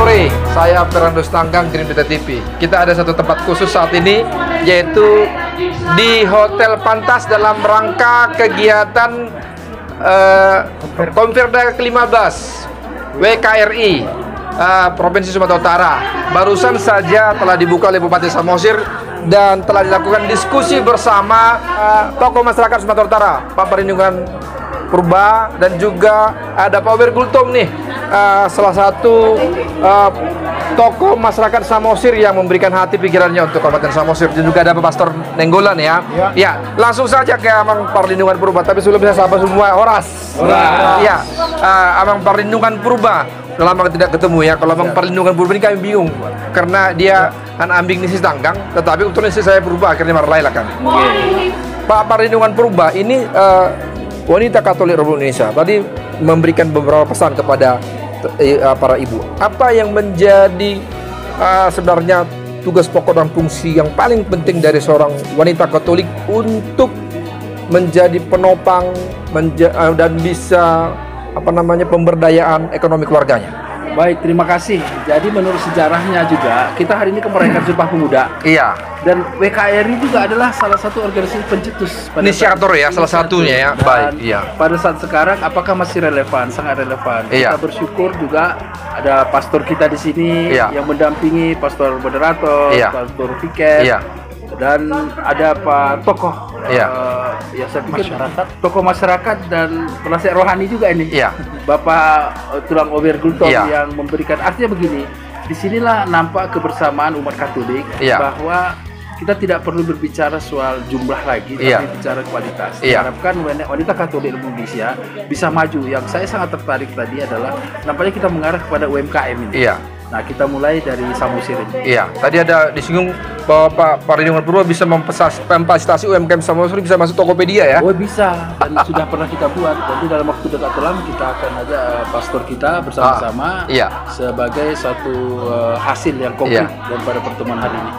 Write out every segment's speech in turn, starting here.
sore, saya Fernando Stanggang, Green Beta TV. Kita ada satu tempat khusus saat ini, yaitu di Hotel Pantas dalam rangka kegiatan Konferda ke-15 WKRI Provinsi Sumatera Utara. Barusan saja telah dibuka oleh Bupati Samosir dan telah dilakukan diskusi bersama tokoh masyarakat Sumatera Utara, Pak Perlindungan Purba, dan juga ada Pak Ober Gultom nih, salah satu tokoh masyarakat Samosir yang memberikan hati pikirannya untuk Kabupaten Samosir, dan juga ada Pak Pastor Nenggolan ya. Ya, langsung saja ke Amang Perlindungan Purba, tapi sebelumnya saya sapa semua Horas. Ya, Amang Perlindungan Purba. Lama tidak ketemu ya. Kalau Amang Perlindungan Purba ini kami bingung karena dia kan ambing nisi Stanggang, tetapi kebetulan saya Purba akhirnya marah lah kan. Pak Perlindungan Purba ini wanita Katolik Republik Indonesia tadi memberikan beberapa pesan kepada para ibu. Apa yang menjadi sebenarnya tugas pokok dan fungsi yang paling penting dari seorang wanita Katolik untuk menjadi penopang dan bisa pemberdayaan ekonomi keluarganya? Baik, terima kasih. Jadi menurut sejarahnya juga, kita hari ini kemerdekaan Sumpah Pemuda. Iya. Dan WKRI juga adalah salah satu organisasi pencetus. Inisiator ya, salah satunya ya. Baik, iya. Pada saat sekarang, apakah masih relevan? Sangat relevan. Iya. Kita bersyukur juga ada pastor kita di sini yang mendampingi, pastor moderator, pastor Viket, dan ada Pak tokoh. Ya saya pikir tokoh masyarakat dan penasihat rohani juga ini. Bapak Tulang Ober Gultom yang memberikan, artinya begini, disinilah nampak kebersamaan umat Katolik bahwa kita tidak perlu berbicara soal jumlah lagi, tapi bicara kualitas. Diharapkan wanita Katolik Indonesia bisa maju. Yang saya sangat tertarik tadi adalah nampaknya kita mengarah kepada UMKM ini. Nah, kita mulai dari Samosir ini. Iya, tadi ada disinggung bahwa Pak Perlindungan Purba bisa memfasilitasi UMKM Samosir bisa masuk Tokopedia ya? Oh bisa, dan sudah pernah kita buat. Nanti dalam waktu dekat lama kita akan ada pastor kita bersama-sama sebagai satu hasil yang konkret daripada pertemuan hari ini.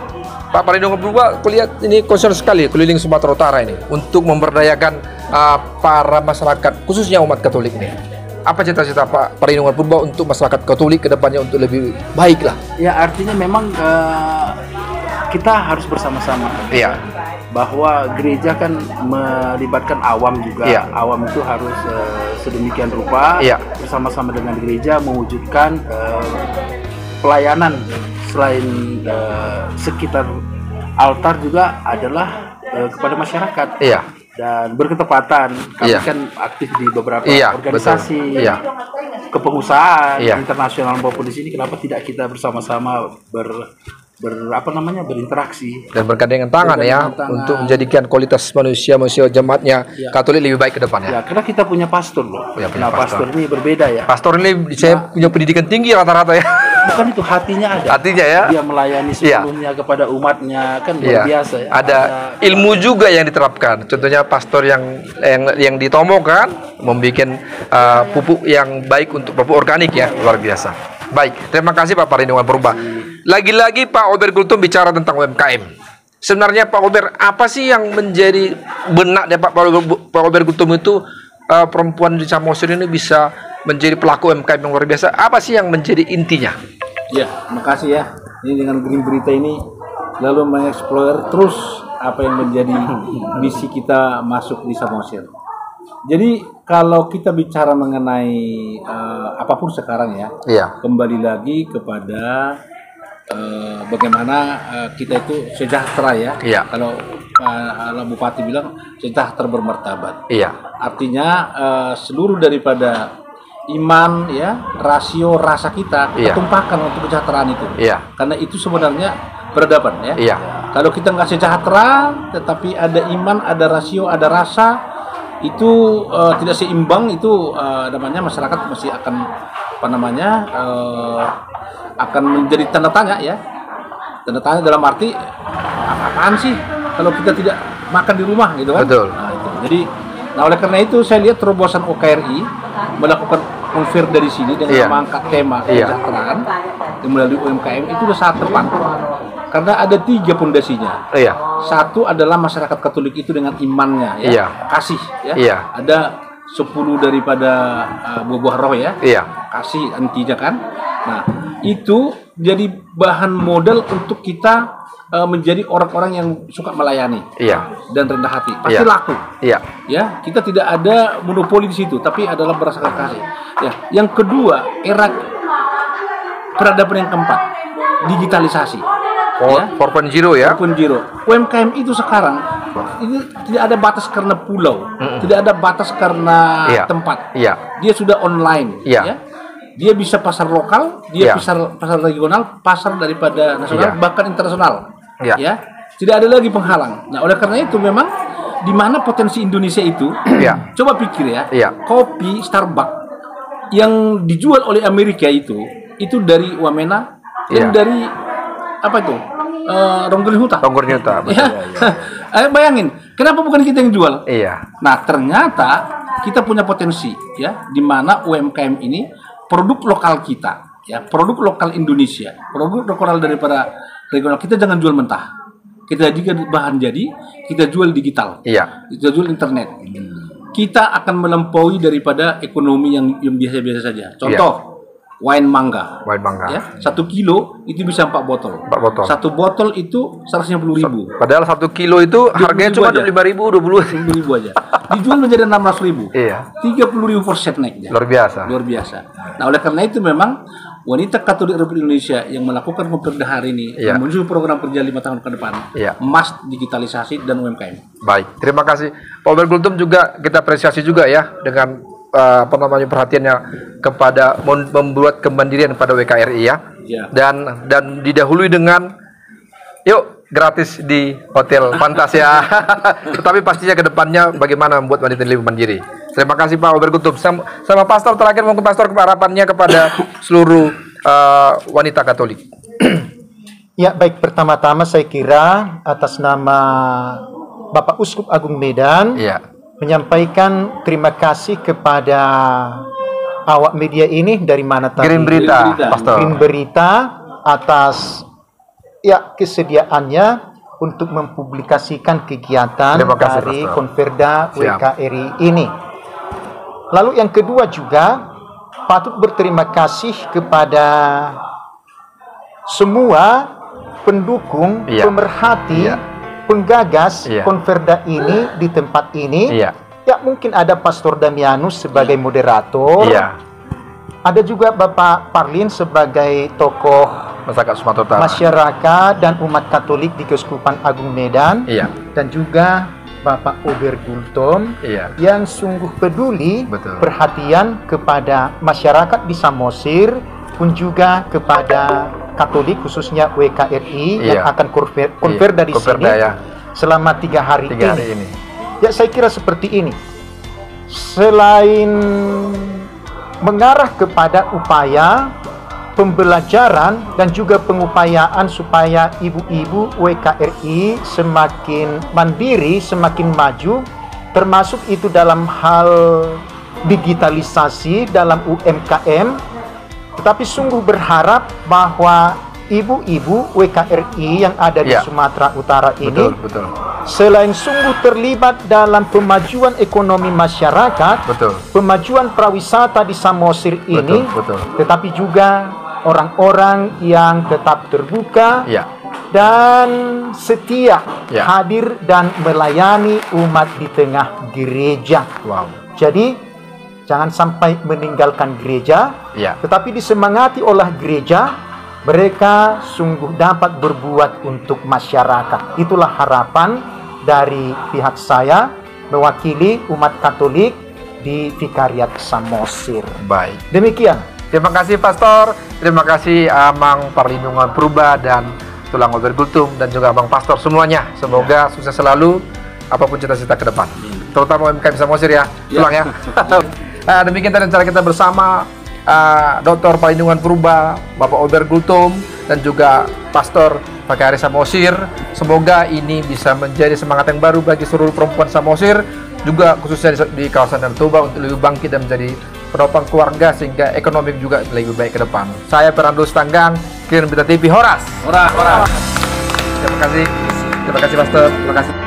Pak Perlindungan Purba, kulihat ini concern sekali keliling Sumatera Utara ini untuk memberdayakan para masyarakat, khususnya umat Katolik ini. Apa cita-cita Pak Perlindungan Purba untuk masyarakat Katolik ke depannya untuk lebih baik lah? Ya, artinya memang kita harus bersama-sama. Bahwa gereja kan melibatkan awam juga. Awam itu harus sedemikian rupa bersama-sama dengan gereja mewujudkan pelayanan selain sekitar altar juga adalah kepada masyarakat. Dan berketepatan, kami kan aktif di beberapa organisasi kepengusahaan internasional maupun di sini. Kenapa tidak kita bersama-sama berinteraksi dan bergandengan tangan untuk menjadikan kualitas manusia jemaatnya Katolik lebih baik ke depannya. Karena kita punya pastor loh. Nah, pastor ini berbeda ya. Pastor ini saya punya pendidikan tinggi rata-rata ya. Bukan itu, hatinya ada. Hatinya ya. Dia melayani sepenuhnya kepada umatnya, kan luar biasa ya. Ada ilmu juga yang diterapkan. Contohnya pastor yang ditomo kan membuat pupuk yang baik untuk pupuk organik ya, luar biasa. Baik, terima kasih Pak Perlindungan Purba. Lagi-lagi Pak Ober Gultom bicara tentang UMKM. Sebenarnya Pak Ober, apa sih yang menjadi benak dari Pak Ober Gultom itu perempuan di Samosir ini bisa menjadi pelaku UMKM yang luar biasa? Apa sih yang menjadi intinya? Ya, makasih ya. Ini dengan Green Berita ini lalu mengeksplor terus apa yang menjadi misi kita masuk di Samosir. Jadi kalau kita bicara mengenai apapun sekarang ya, kembali lagi kepada bagaimana kita itu sejahtera ya. Kalau Bupati bilang sejahtera bermartabat. Artinya seluruh daripada iman rasio rasa kita tumpahkan untuk kesejahteraan itu. Karena itu sebenarnya peradaban ya. Kalau kita nggak sejahtera, tetapi ada iman, ada rasio, ada rasa, itu tidak seimbang, itu namanya masyarakat masih akan akan menjadi tanda tanya ya. Tanda tanya dalam arti apaan sih kalau kita tidak makan di rumah gitu kan. Betul. Jadi oleh karena itu saya lihat terobosan OKRI melakukan konfer dari sini dengan mengangkat tema kesejahteraan melalui UMKM itu sudah sangat tepat. Karena ada 3 pondasinya. Satu adalah masyarakat Katolik itu dengan imannya kasih ya. Ada 10 daripada buah-buah roh ya. Kasih intinya kan. Nah, itu jadi bahan modal untuk kita menjadi orang-orang yang suka melayani dan rendah hati. Pasti laku. Ya, kita tidak ada monopoli di situ, tapi adalah berdasarkan kasih. Ya, yang kedua, era peradaban yang keempat, digitalisasi. 4.0 ya. 4.0. UMKM itu sekarang ini tidak ada batas karena pulau, tidak ada batas karena tempat. Dia sudah online. Ya. Dia bisa pasar lokal, dia pasar regional, pasar daripada nasional, bahkan internasional. Ya, tidak ada lagi penghalang. Nah, oleh karena itu memang di mana potensi Indonesia itu, coba pikir ya, kopi Starbucks yang dijual oleh Amerika itu dari Wamena dan dari apa itu? Ronggolinghuta. Ayo bayangin, kenapa bukan kita yang jual? Nah, ternyata kita punya potensi ya, di mana UMKM ini produk lokal kita, ya, produk lokal Indonesia, produk lokal daripada regional. Kita jangan jual mentah. Kita jika bahan jadi, kita jual digital. Kita jual internet. Kita akan melampaui daripada ekonomi yang biasa-biasa saja. Contoh, wine mangga. Ya, 1 kilo itu bisa 4 botol. 1 botol itu 150.000. Padahal 1 kilo itu harganya cuma 5.000, 20.000 aja. Dijual menjadi 600.000. 30.000 per set naiknya. Luar biasa. Nah, oleh karena itu memang wanita Katolik Republik Indonesia yang melakukan Kopperda hari ini menuju program kerja 5 tahun ke depan, must digitalisasi dan UMKM. Baik, terima kasih Pak Obergultum. Juga kita apresiasi juga ya dengan perhatiannya kepada membuat kemandirian pada WKRI ya. Dan didahului dengan yuk gratis di Hotel Fantasia. Tetapi pastinya ke depannya bagaimana membuat wanita lebih mandiri. Terima kasih Pak Obergultum. Sama Pastor terakhir, mungkin Pastor harapannya kepada seluruh wanita Katolik. Ya, baik, pertama-tama saya kira atas nama Bapak Uskup Agung Medan menyampaikan terima kasih kepada awak media ini dari mana tadi? Green Berita, Pastor. Green Berita atas kesediaannya untuk mempublikasikan kegiatan dari Kopperda WKRI ini. Lalu yang kedua juga patut berterima kasih kepada semua pendukung, pemerhati, penggagas Kopperda ini di tempat ini. Ya, mungkin ada Pastor Damianus sebagai moderator. Ada juga Bapak Parlin sebagai tokoh masyarakat dan umat Katolik di Keuskupan Agung Medan. Dan juga Bapak Obergultum yang sungguh peduli, perhatian kepada masyarakat di Samosir, pun juga kepada Katolik khususnya WKRI yang akan Kopperda di sini selama 3 hari ini. Ya, saya kira seperti ini. Selain mengarah kepada upaya pembelajaran dan juga pengupayaan supaya ibu-ibu WKRI semakin mandiri, semakin maju, termasuk itu dalam hal digitalisasi dalam UMKM, tetapi sungguh berharap bahwa ibu-ibu WKRI yang ada di Sumatera Utara ini selain sungguh terlibat dalam pemajuan ekonomi masyarakat, pemajuan prawisata di Samosir ini, tetapi juga orang-orang yang tetap terbuka dan setia hadir dan melayani umat di tengah gereja. Jadi jangan sampai meninggalkan gereja, tetapi disemangati oleh gereja. Mereka sungguh dapat berbuat untuk masyarakat. Itulah harapan dari pihak saya mewakili umat Katolik di Vikariat Samosir. Baik. Demikian. Terima kasih Pastor. Terima kasih Amang Perlindungan Purba dan Tulang Obergultum dan juga Abang Pastor semuanya. Semoga sukses selalu apapun cita-cita ke depan. Terutama UMKM Samosir ya. Tulang ya. Demikian tadi cara kita bersama Dr. Perlindungan Purba, Bapak Obergultum, dan juga Pastor WKRI Samosir. Semoga ini bisa menjadi semangat yang baru bagi seluruh perempuan Samosir, juga khususnya di kawasan Danau Toba untuk lebih bangkit dan menjadi penopang keluarga sehingga ekonomi juga lebih baik ke depan. Saya Fernando Stanggang, Green Berita TV, Horas. Horas. Terima kasih Pastor. Terima kasih.